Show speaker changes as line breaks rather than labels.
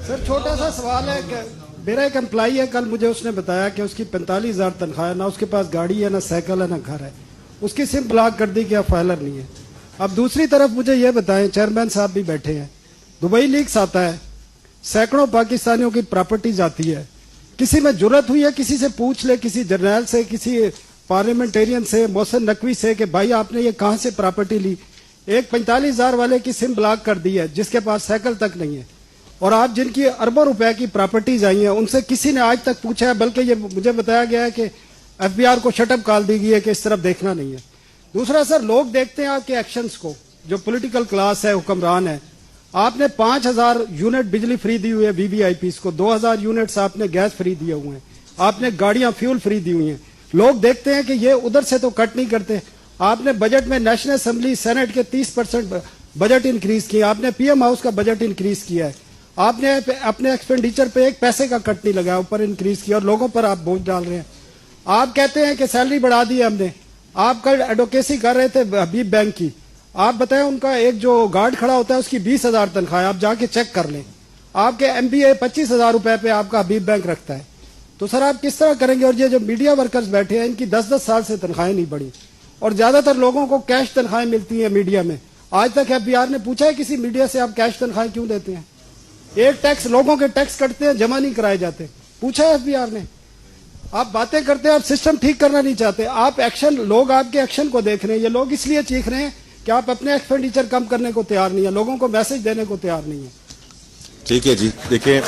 Sir छोटा सा सवाल है कि मेरा एक एम्प्लॉई है, कल मुझे उसने बताया कि उसकी 45,000 तनख्वाह है, ना उसके पास गाड़ी है, ना साइकिल है, ना घर है, उसकी सिम ब्लॉक कर दी कि फाइलर नहीं है। अब दूसरी तरफ मुझे ये बताएं, चेयरमैन साहब भी बैठे हैं, दुबई लीक्स आता है, सैकड़ों पाकिस्तानियों की प्रॉपर्टीज आती है, किसी में जुर्रत हुई है किसी से पूछ ले, किसी जर्नैल से, किसी पार्लियामेंटेरियन से, मोहसिन नकवी से, कि भाई आपने ये कहाँ से प्रॉपर्टी ली। एक 45,000 वाले की सिम ब्लॉक कर दी है जिसके पास साइकिल तक नहीं है, और आप जिनकी अरबों रुपए की प्रॉपर्टीज आई हैं उनसे किसी ने आज तक पूछा है, बल्कि ये मुझे बताया गया है कि एफबीआर को शटअप कॉल दी गई है कि इस तरफ देखना नहीं है। दूसरा सर, लोग देखते हैं आपके एक्शंस को, जो पॉलिटिकल क्लास है, हुक्मरान है। आपने 5,000 यूनिट बिजली फ्री दी हुई है वीवीआईपीज को, 2,000 यूनिट्स आपने गैस फ्री दिए हुए हैं, आपने गाड़ियां फ्यूल फ्री दी हुई हैं। लोग देखते हैं कि ये उधर से तो कट नहीं करते। आपने बजट में नेशनल असेंबली सेनेट के 30% बजट इंक्रीज किया, आपने पीएम हाउस का बजट इंक्रीज किया है, आपने अपने एक्सपेंडिचर पे एक पैसे का कट नहीं लगाया, ऊपर इंक्रीज किया, और लोगों पर आप बोझ डाल रहे हैं। आप कहते हैं कि सैलरी बढ़ा दी है हमने। आप कल एडवोकेसी कर रहे थे हबीब बैंक की, आप बताएं उनका एक जो गार्ड खड़ा होता है उसकी 20,000 तनख्वाह है, आप जाके चेक कर लें। आपके एमबीए 25,000 रुपए पे आपका हबीब बैंक रखता है। तो सर आप किस तरह करेंगे? और ये जो मीडिया वर्कर्स बैठे हैं, इनकी 10-10 साल से तनख्वाहें नहीं बढ़ी, और ज्यादातर लोगों को कैश तनख्वाहें मिलती हैं मीडिया में। आज तक एफबीआर ने पूछा है किसी मीडिया से आप कैश तनख्वाहें क्यों देते हैं? एक टैक्स, लोगों के टैक्स कटते हैं, जमा नहीं कराए जाते, पूछा है एफबीआर ने? आप बातें करते हैं, आप सिस्टम ठीक करना नहीं चाहते, आप एक्शन, लोग आपके एक्शन को देख रहे हैं। ये लोग इसलिए चीख रहे हैं कि आप अपने एक्सपेंडिचर कम करने को तैयार नहीं है, लोगों को मैसेज देने को तैयार नहीं है।
ठीक है जी, देखिए